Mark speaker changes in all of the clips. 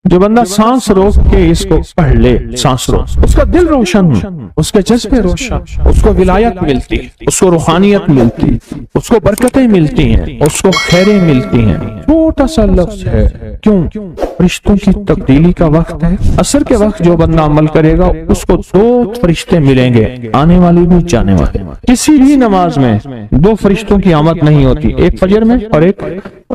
Speaker 1: جو بندہ سانس روک کے اس کو پڑھ لے، سانس روک، اس کا دل روشن، اس کے جذبے روشن، اس کو ولایت ملتی، اس کو روحانیت ملتی، اس کو برکتیں ملتی ہیں، اس کو خیریں ملتی ہیں۔ چھوٹا سا لفظ ہے، کیوں؟ فرشتوں کی تبدیلی کا وقت ہے۔ عصر کے وقت جو بندہ عمل کرے گا اس کو 2 فرشتے ملیں گے، آنے والے بھی جانے والے۔ کسی بھی نماز میں 2 فرشتوں کی آمد نہیں ہوتی، ایک فجر میں اور ایک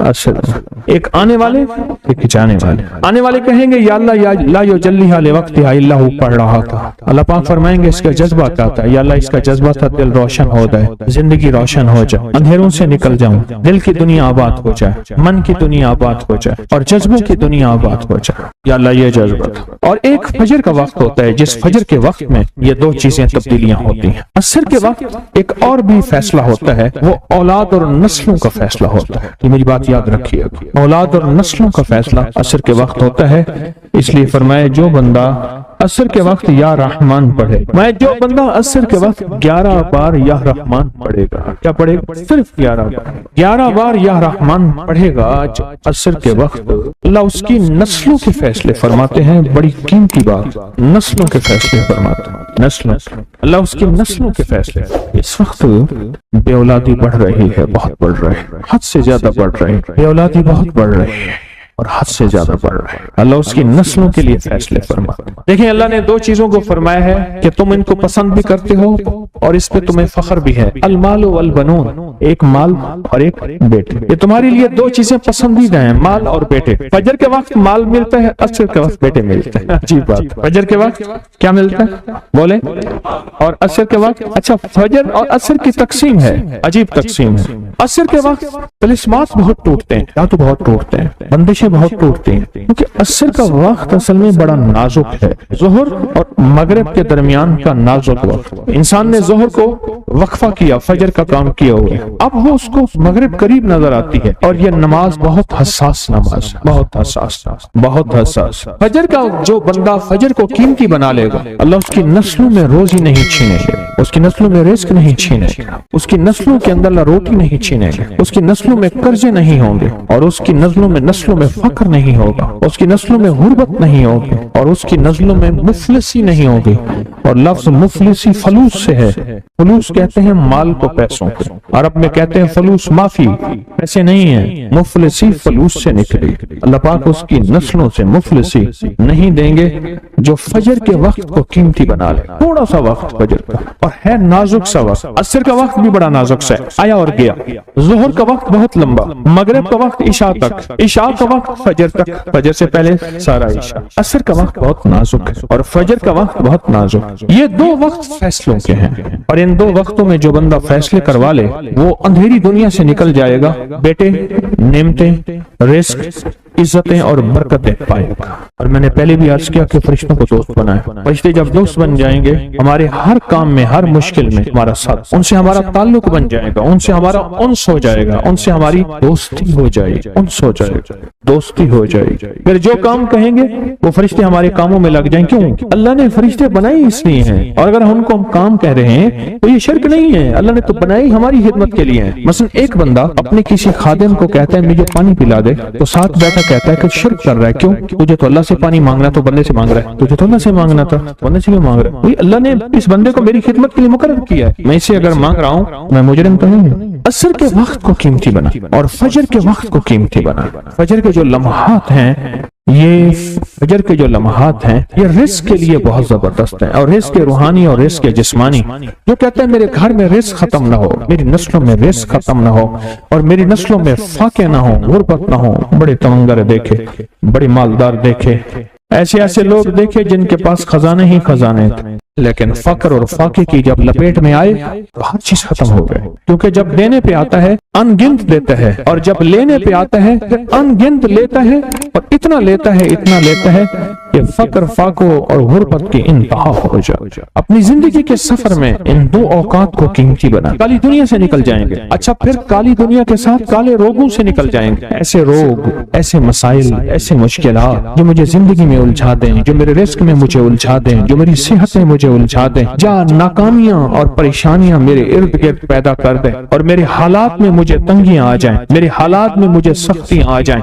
Speaker 1: عصر میں، ایک آنے والے ایک جانے والے۔ آنے والے کہیں گے یا اللہ یا لا یجلیھا لوقتھا الا ہو، پڑھ رہا تھا۔ اللہ پاک فرمائیں گے اس کا جذبہ کیا تھا؟ یا اللہ اس کا جذبہ تھا دل روشن ہو جائے، زندگی روشن ہو جائے، اندھیروں سے نکل جاؤں، دل کی دنیا آباد ہو جائے، من کی دنیا آباد ہو جائے اور جذبوں کی دنیا آباد ہو جائے۔ یا اللہ یہ جذبہ تھا۔ اور ایک فجر کا وقت ہوتا ہے جس فجر کے وقت میں یہ 2 چیزیں تبدیلیاں ہوتی ہیں۔ عصر کے وقت ایک اور بھی فیصلہ ہوتا ہے، وہ اولاد اور نسلوں کا فیصلہ ہوتا ہے۔ یہ میری بات یاد رکھیے، اولاد اور نسلوں کا فیصلہ عصر کے وقت ہوتا ہے۔ اس لیے فرمایا جو بندہ عصر کے وقت یا رحمان پڑھے، میں جو بندہ عصر کے وقت 11 بار یا رحمان پڑھے گا، کیا پڑھے گا؟ صرف 11 بار یا رحمان پڑھے گا عصر کے وقت، اللہ اس کی نسلوں کے فیصلے فرماتے ہیں۔ بڑی قیمتی بات، نسلوں کے فیصلے فرماتے ہیں، نسلوں، اللہ اس کی نسلوں کے فیصلے۔ اس وقت بے اولادی بڑھ رہی ہے، بہت بڑھ رہی ہے، حد سے زیادہ بڑھ رہی ہے، بے اولادی بہت بڑھ رہی ہے اور حد سے زیادہ بڑھ رہا ہے۔ اللہ اس کی نسلوں کے لیے فیصلے فرماتا ہے۔ دیکھیں اللہ نے 2 چیزوں کو فرمایا ہے کہ تم ان کو پسند بھی کرتے ہو اور اس پہ تمہیں فخر بھی ہے، المال والبنون، ایک مال اور ایک بیٹے۔ یہ تمہارے لیے 2 چیزیں پسندیدہ ہیں، مال اور بیٹے۔ فجر کے وقت مال ملتا ہے، عصر کے وقت بیٹے ملتے ہیں۔ عجیب بات، فجر کے وقت کیا ملتا ہے؟ بولے، اور عصر کے وقت، اچھا فجر اور عصر کی تقسیم ہے، عجیب تقسیم ہے۔ عصر کے وقت طلسمات بہت ٹوٹتے ہیں، یا تو بہت ٹوٹتے ہیں، بندشیں بہت ٹوٹتی ہیں، کیونکہ عصر کا وقت اصل میں بڑا نازک ہے۔ ظہر اور مغرب کے درمیان کا نازک وقت، انسان نے ظہر کو وقفہ کیا، فجر کا کام کیا ہوا ہے، اب وہ اس کو مغرب قریب نظر آتی ہے، اور یہ نماز بہت حساس نماز، بہت حساس، بہت حساس۔ فجر کا جو بندہ فجر کو قیمتی بنا لے گا، اللہ اس کی نسلوں میں روزی نہیں چھینے گا، اس کی نسلوں میں رزق نہیں چھینے گا، اس کی نسلوں کے اندر اللہ روٹی نہیں چھینے گا، اس کی نسلوں میں قرضے نہیں ہوں گے، اور اس کی نسلوں میں فقر نہیں ہوگا، اس کی نسلوں میں غربت نہیں ہوگی، اور اس کی نسلوں میں مفلسی نہیں ہوگی۔ اور لفظ مفلسی فلوس سے ہے، فلوس کہتے ہیں مال کو، پیسوں کو، عرب میں کہتے ہیں فلوس معافی، پیسے نہیں ہیں، مفلسی فلوس سے نکلی۔ اللہ پاک اس کی نسلوں سے مفلسی نہیں دیں گے جو فجر کے وقت کو قیمتی بنا لے۔ تھوڑا سا وقت فجر کا، اور ہے نازک سا وقت، عصر کا وقت بھی بڑا نازک سا ہے، آیا اور گیا۔ ظہر کا وقت بہت لمبا، مغرب کا وقت عشاء تک، عشاء کا وقت فجر تک، فجر سے پہلے سارا عشاء۔ عصر کا وقت بہت نازک ہے اور فجر کا وقت بہت نازک۔ یہ 2 وقت فیصلوں کے ہیں، اور ان 2 وقتوں میں جو بندہ فیصلے کروا لے وہ اندھیری دنیا سے نکل جائے گا، بیٹے، نعمتیں، رزق، عزتیں اور برکتیں پائے گا۔ اور میں نے پہلے بھی عرض کیا کہ فرشتوں کو دوست بنائے، فرشتے جب دوست بن جائیں گے ہمارے ہر کام میں، ہر مشکل میں ہمارا ساتھ، ان سے ہمارا تعلق بن جائے گا، ان سے ہمارا انس ہو جائے گا، ان سے ہماری دوستی ہو جائے گی، انس ہو جائے گا، دوستی ہو جائے گی۔ پھر جو کام کہیں گے وہ فرشتے ہمارے کاموں میں لگ جائیں۔ کیوں؟ اللہ نے فرشتے بنائے اس لیے ہیں، اور اگر ہم کو ہم کام کہہ رہے ہیں تو یہ شرک نہیں ہے، اللہ نے تو بنائی ہماری خدمت کے لیے ہے۔ مثلا ایک بندہ اپنے کسی خادم کو کہتا ہے مجھے پانی پلا دے، تو ساتھ بیٹھا کہتا ہے کہ شرک کر رہا ہے۔ کیوں؟ تجھے تو اللہ سے پانی مانگنا تو بندے سے مانگ رہا ہے، تجھے تو اللہ سے مانگنا تھا، بندے سے کیوں مانگ رہا ہے؟ اللہ نے اس بندے کو میری خدمت کے لیے مقرر کیا ہے، میں اسے اگر مانگ رہا ہوں میں مجرم تو نہیں ہوں۔ عصر کے وقت کو قیمتی بنا اور فجر کے وقت کو قیمتی بنا۔ فجر کے جو لمحات ہیں، یہ فجر کے جو لمحات ہیں یہ رزق کے لیے بہت زبردست ہیں، اور رزق روحانی اور رزق جسمانی۔ جو کہتا ہے میرے گھر میں رزق ختم نہ ہو، میری نسلوں میں رزق ختم نہ ہو، اور میری نسلوں میں فاقے نہ ہو، غربت نہ ہو، بڑے تمنگر دیکھے، بڑے مالدار دیکھے، ایسے لوگ دیکھے جن کے پاس خزانے ہی خزانے تھے، لیکن فقر اور فاقے کی جب لپیٹ میں آئے تو ہر چیز ختم ہو گئے۔ کیونکہ جب دینے پہ آتا ہے ان گنت دیتا ہے، اور جب لینے پہ آتا ہے ان گنت لیتا ہے، اور اتنا لیتا ہے کہ فقر، فاقوں اور غربت کی انتہا ہو جائے۔ اپنی زندگی کے سفر میں ان 2 اوقات کو قیمتی بنا۔ کالی دنیا سے نکل جائیں گے، اچھا پھر کالی دنیا کے ساتھ کالے روگوں سے نکل جائیں گے۔ ایسے روگ، ایسے مسائل، ایسے مشکلات جو مجھے زندگی میں الجھا دیں، جو میرے رزق میں مجھے الجھا دیں، جو میری صحت میں مجھے الجھا دیں، جہاں ناکامیاں اور پریشانیاں میرے ارد گرد پیدا کر دیں، اور میرے حالات میں مجھے تنگیاں آ جائیں، میرے حالات میں مجھے سختیاں آ جائیں،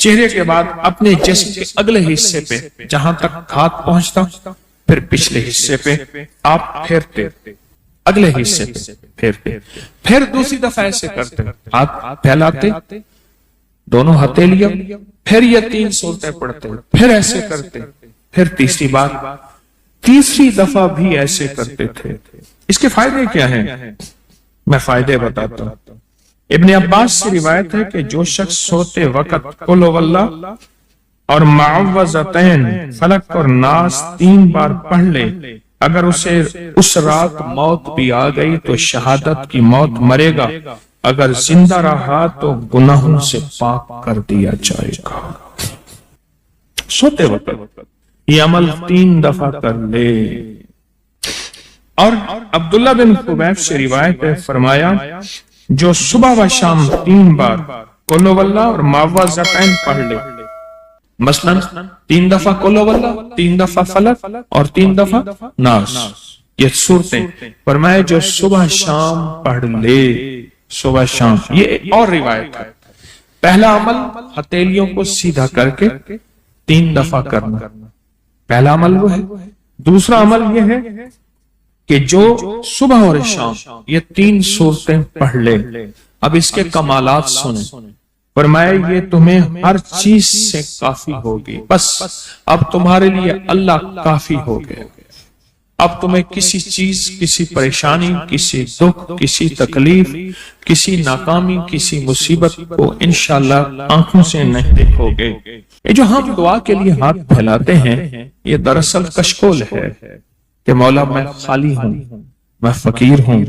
Speaker 1: چہرے کے بعد اپنے جسم کے اگلے حصے پہ جہاں تک ہاتھ پہنچتا پھر پچھلے حصے پہ آپ پھیرتے، اگلے حصے پہ پھیرتے، پھر دوسری دفعہ ایسے کرتے، ہاتھ پھیلاتے دونوں ہتھیلیاں، پھر یہ 3 صورتیں پڑھتے، پھر ایسے کرتے، پھر تیسری بار، تیسری دفعہ بھی ایسے کرتے تھے۔ اس کے فائدے کیا ہیں؟ میں فائدے بتاتا ہوں۔ ابن عباس سے روایت ہے کہ جو شخص سوتے وقت قل هو اللہ اور معوذتین فلق اور ناس 3 بار پڑھ لے، اگر اسے اس رات موت بھی آ گئی تو شہادت کی موت مرے گا، اگر زندہ رہا تو گناہوں سے پاک کر دیا جائے گا۔ سوتے وقت یہ عمل 3 دفعہ کر لے۔ اور عبداللہ بن خبیب سے روایت ہے، فرمایا جو صبح و شام 3 بار قل هو اللہ اور معوذتین پڑھ لے، مثلا 3 دفعہ قل هو اللہ، 3 دفعہ فلق اور 3 دفعہ ناس، یہ صورتیں فرمایا جو صبح شام پڑھ لے، صبح شام۔ یہ اور روایت ہے، پہلا عمل ہتھیلیوں کو سیدھا کر کے 3 دفعہ کرنا، پہلا عمل وہ ہے۔ دوسرا عمل یہ ہے کہ جو صبح اور شام یہ 3 صورتیں پڑھ لے۔ اب اس کے کمالات سنیں، فرمایا یہ تمہیں ہر چیز سے کافی ہوگی، بس اب تمہارے لیے اللہ کافی ہو گئے، اب تمہیں کسی چیز، کسی پریشانی، کسی دکھ، کسی تکلیف، کسی ناکامی، کسی مصیبت کو انشاءاللہ آنکھوں سے نہیں دیکھو گے۔ یہ جو ہم دعا کے لیے ہاتھ پھیلاتے ہیں یہ دراصل کشکول ہے کہ مولا میں خالی ہوں، میں فقیر ہوں،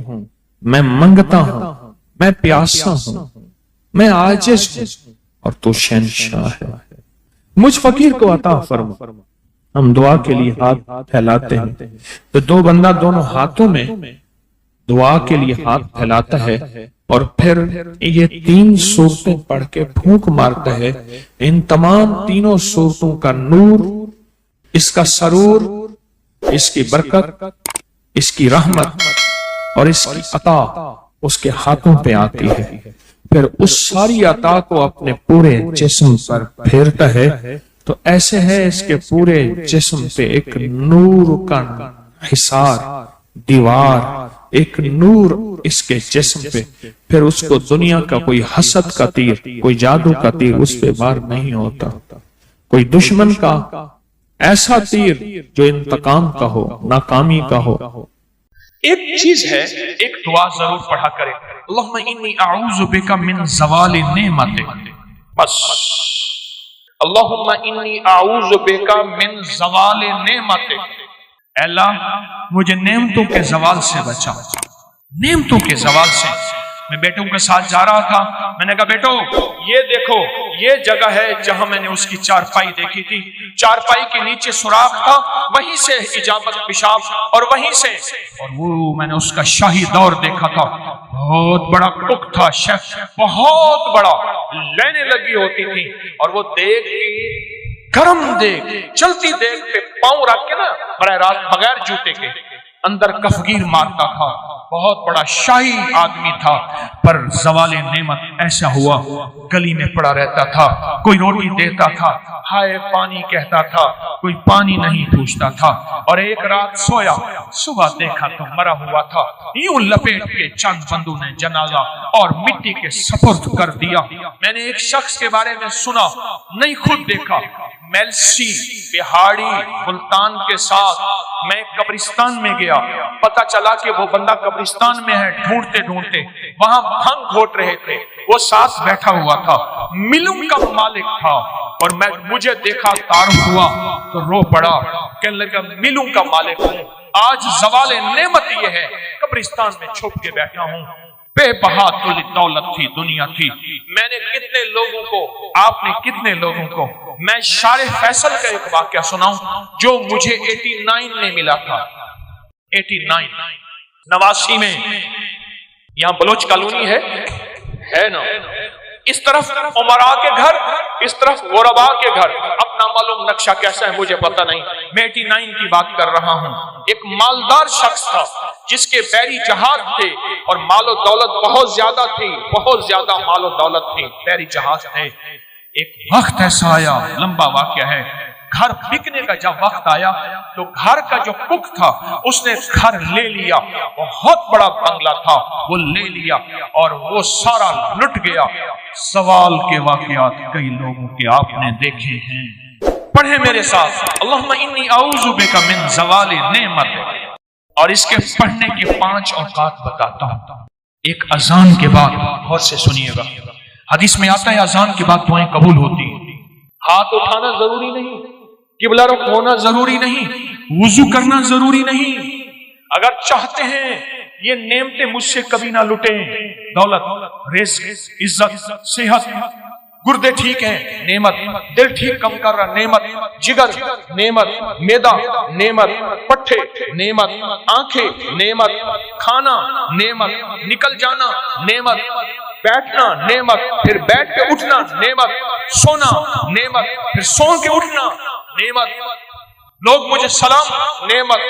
Speaker 1: میں منگتا ہوں، میں پیاسا ہوں، میں عاجز ہوں اور تو شہنشاہ ہے، مجھ فقیر کو عطا فرما۔ ہم دعا کے لیے ہاتھ پھیلاتے ہیں تو 2 بندہ دونوں ہاتھوں میں دعا کے لیے ہاتھ پھیلاتا ہے اور پھر یہ 3 صورتیں پڑھ کے پھونک مارتا ہے۔ ان تمام 3 صورتوں کا نور، اس کا سرور، اس کی برکت، اس کی رحمت اور اس کی عطا اس کے ہاتھوں پہ آتی ہے، پھر اس ساری عطا کو اپنے پورے جسم پر پھیرتا ہے تو ایسے ہے اس کے پورے جسم پہ ایک نور کا حصار، دیوار، ایک نور اس کے جسم پہ، پھر اس کو دنیا کا کوئی حسد کا تیر، کوئی جادو کا تیر اس پہ وار نہیں ہوتا، کوئی دشمن کا ایسا تیر جو انتقام کا ہو، ناکامی کا ہو۔ ایک چیز ہے، ایک دعا ضرور پڑھا کرے، اللہم انی اعوذ بک من زوال نعمتک، بس اللہم انی اعوذ بک من زوال نعمتک، اے اللہ مجھے نعمتوں کے زوال سے بچا، نعمتوں کے زوال سے۔ میں بیٹوں کے ساتھ جا رہا تھا، میں نے کہا بیٹو یہ دیکھو یہ جگہ ہے جہاں میں نے اس کی چارپائی دیکھی تھی، چارپائی کے نیچے سوراخ تھا، وہیں سے اجابت پیشاب، اور وہیں سے، اور وہ میں نے اس کا شاہی دور دیکھا تھا، بہت بڑا کک تھا شیف، بہت بڑا، لینے لگی ہوتی تھی، اور وہ دیکھ گرم دیکھ، چلتی دیکھ پہ پاؤں رکھ کے نا براہ راست بغیر جوتے کے اندر کفگیر مارتا تھا، بہت بڑا شاہی آدمی تھا، پر زوال نعمت ایسا ہوا گلی میں پڑا رہتا تھا، کوئی روٹی دیتا تھا، ہائے پانی کہتا تھا، کوئی پانی نہیں پوچھتا تھا، اور ایک رات سویا، صبح دیکھا تو مرا ہوا تھا، یوں لپیٹ کے چند بندوں نے جنازہ اور مٹی کے سپرد کر دیا۔ میں نے ایک شخص کے بارے میں سنا، نہیں خود دیکھا، میلسی بہاڑی ملتان کے ساتھ میں قبرستان میں گیا، پتا چلا کہ وہ بندہ قبرستان میں ہے، ڈھونڈتے ڈھونڈتے وہاں بھنگ گھوٹ رہے تھے، وہ ساتھ بیٹھا ہوا تھا، ملوں کا مالک تھا، اور مجھے دیکھا تعارف ہوا تو رو پڑا، کہنے لگا ملوں کا مالک ہوں، آج زوال نعمت یہ ہے قبرستان میں چھپ کے بیٹھا ہوں، بے بہا دولت تھی، دنیا تھی، میں نے کتنے لوگوں کو، آپ نے کتنے لوگوں کو، میں شارح فیصل کا ایک واقعہ سناؤں جو مجھے 89 میں ملا تھا، 89 89 میں، یہاں بلوچ کالونی ہے نا، اس طرف عمراء کے گھر، اس طرف غرباء کے گھر، اپنا معلوم نقشہ کیسا ہے مجھے پتہ نہیں، میں 89 کی بات کر رہا ہوں۔ ایک مالدار شخص تھا جس کے بحری جہاز تھے اور مال و دولت بہت زیادہ تھی، بہت زیادہ مال و دولت تھی، بحری جہاز تھے،
Speaker 2: ایک وقت ایسا آیا، لمبا واقعہ ہے، گھر بکنے کا جب وقت آیا تو گھر کا جو کک تھا اس نے گھر لے لیا، بہت بڑا بنگلہ تھا وہ لے لیا اور وہ سارا لٹ گیا۔ سوال کے واقعات کئی لوگوں کے آپ نے دیکھے ہیں، پڑھیں میرے ساتھ، اللہم انی اعوذ بک من زوال نعمت، اور اس کے پڑھنے کے 5 اوقات بتاتا ہوں۔ ایک اذان کے بعد، غور سے سنیے گا، حدیث میں آتا ہے اذان کے بعد دعائیں قبول ہوتی ہیں۔ ہاتھ اٹھانا ضروری نہیں، قبلہ رخ ہونا ضروری نہیں، وضو کرنا ضروری نہیں۔ اگر چاہتے ہیں یہ نعمتیں مجھ سے کبھی نہ لٹیں، دولت، رزق، عزت، صحت، گردے ٹھیک ہیں نعمت، دل ٹھیک کم کر رہا نعمت، جگر نعمت، معدہ نعمت، پٹھے نعمت، آنکھیں نعمت، کھانا نعمت، نکل جانا نعمت، بیٹھنا نعمت، پھر بیٹھ کے اٹھنا نعمت، سونا نعمت، پھر سو کے اٹھنا نعمت، لوگ مجھے سلام نعمت،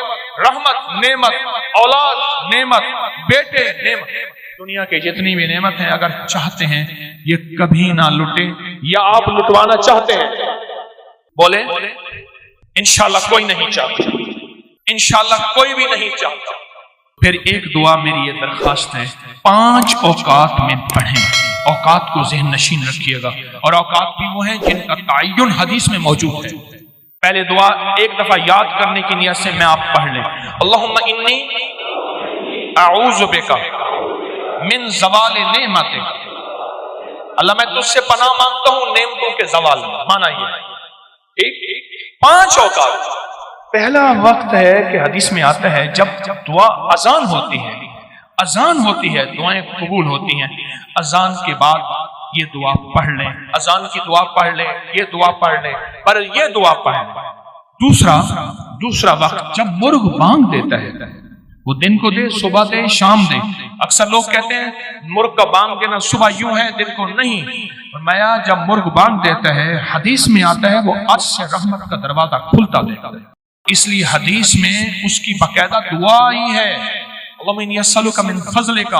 Speaker 2: رحمت نعمت، اولاد نعمت، بیٹے نعمت، دنیا کے جتنی بھی نعمت ہیں اگر چاہتے ہیں یہ کبھی نہ لٹے، یا آپ لٹوانا چاہتے ہیں بولیں انشاءاللہ کوئی نہیں چاہتا، انشاءاللہ کوئی بھی نہیں چاہتا۔ پھر ایک دعا میری یہ درخواست ہے، 5 اوقات میں پڑھیں، اوقات کو ذہن نشین رکھیے گا، اور اوقات بھی وہ ہیں جن کا تعین حدیث میں موجود ہے۔ پہلے دعا ایک دفعہ یاد کرنے کی نیت سے میں آپ پڑھ لیں، اللہم انی اعوذ بک من زوال نعمتک، اللہ میں تجھ سے پناہ مانگتا ہوں نعمتوں کے زوال میں، مانا یہ ٹھیک۔ 5 اوقات، پہلا وقت ہے کہ حدیث میں آتا ہے جب دعا اذان ہوتی ہے، اذان ہوتی ہے دعائیں قبول ہوتی ہیں، اذان کے بعد یہ دعا پڑھ لیں، اذان کی دعا پڑھ لیں، یہ دعا پڑھ لیں، پر یہ دعا پڑھ لیں۔ دوسرا وقت جب مرغ بانگ دیتا ہے، وہ دن کو دے، صبح دے، شام دے، اکثر لوگ کہتے ہیں مرغ کا بانگ دینا صبح یوں ہے دن کو نہیں، فرمایا جب مرغ بانگ دیتا ہے حدیث میں آتا ہے وہ عرش سے رحمت کا دروازہ کھلتا دیتا ہے، اس لیے حدیث میں اس کی باقاعدہ دعا ہی ہے، اللہم انی اسألک من فضلک،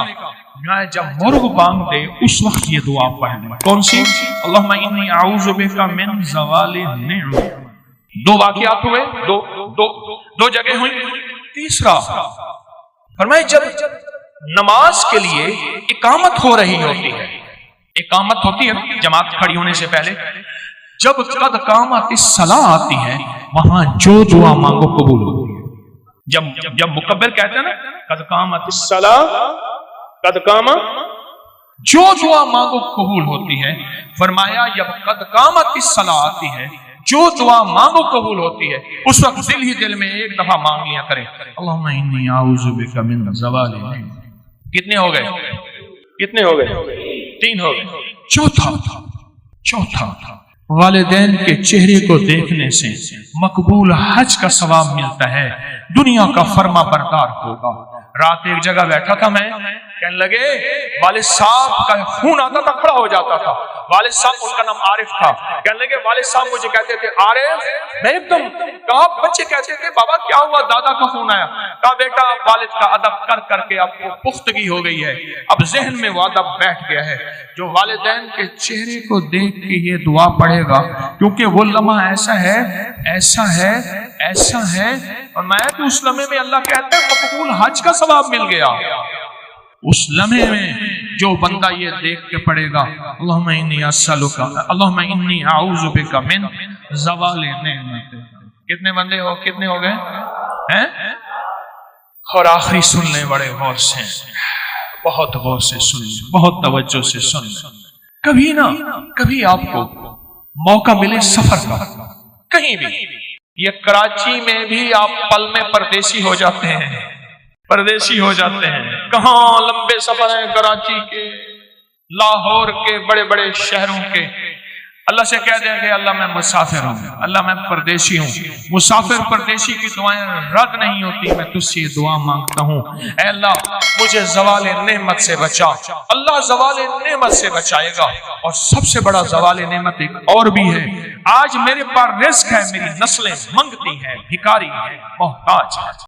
Speaker 2: جب مرغ بانگ دے اس وقت یہ دعا پڑھیں۔ کون سی؟ اللہم انی اعوذ بک من زوال نعمت۔ 2 واقعات ہوئے، دو جگہ ہوئی۔ تیسرا فرمائے جب نماز کے لیے اقامت ہو رہی ہوتی ہے، اقامت ہوتی ہے جماعت کھڑی ہونے سے پہلے، جب قد قامت الصلاۃ آتی ہے وہاں جو دعا مانگو قبول ہوتی ہے۔ جب مکبر کہتے ہیں نا قد قامت الصلاۃ، قد قامت، جو دعا مانگو قبول ہوتی ہے، فرمایا جب قد قامت الصلاۃ آتی ہے جو دعا مانگو قبول ہوتی ہے، اس وقت دل ہی دل میں ایک دفعہ مانگ لیا کریں، اللہم انی اعوذ بک من زوال نعمت۔ کتنے ہو گئے؟ 3 ہو گئے۔ چوتھا والدین کے چہرے کو دیکھنے سے مقبول حج کا ثواب ملتا ہے، دنیا کا فرما بردار ہوگا۔ رات ایک جگہ بیٹھا تھا میں، کہنے لگے والد صاحب کا خون آتا تھا، کھڑا ہو جاتا تھا، والد صاحب ان کا نام عارف تھا، کہنے لگے والد صاحب مجھے کہتے تھے عارف، میں ایک دم کہا بچے کہتے تھے بابا کیا ہوا، دادا کا خون آیا، کہا بیٹا والد کا ادب کر کر کے اب وہ پختگی ہو گئی ہے، اب ذہن میں وہ ادب بیٹھ گیا ہے، جو والدین کے چہرے کو دیکھ کے یہ دعا پڑھے گا، کیونکہ وہ لمحہ ایسا ہے اور میں کہ اس لمحے میں اللہ کہتا ہے مقبول حج کا ثواب مل گیا۔ اس لمحے میں جو بندہ یہ دیکھ کے پڑھے گا اللہم انی اسألک، اللہم انی اعوذ بک من زوال نعمت۔ کتنے بندے کتنے ہو گئے ہیں؟ اور آخری سن لیں بڑے غور سے، بہت غور سے سن لیں، بہت توجہ سے سن لیں۔ کبھی آپ کو موقع ملے سفر کا، کہیں بھی، یہ کراچی میں بھی آپ پل میں پردیسی ہو جاتے ہیں، کہاں لمبے سفر ہیں کراچی کے، لاہور کے، بڑے بڑے شہروں کے، اللہ سے کہہ دیں کہ اللہ میں مسافر ہوں، اللہ میں پردیسی ہوں۔ مسافر پردیسی کی دعائیں رد نہیں ہوتی، میں تجھ سے یہ دعا مانگتا ہوں اے اللہ مجھے زوال نعمت سے بچا۔ اللہ زوال نعمت سے بچائے گا، اور سب سے بڑا زوال نعمت ایک اور بھی ہے، آج میرے پاس رزق ہے، میری نسلیں منگتی ہیں، بھکاری ہیں، محتاج ہیں۔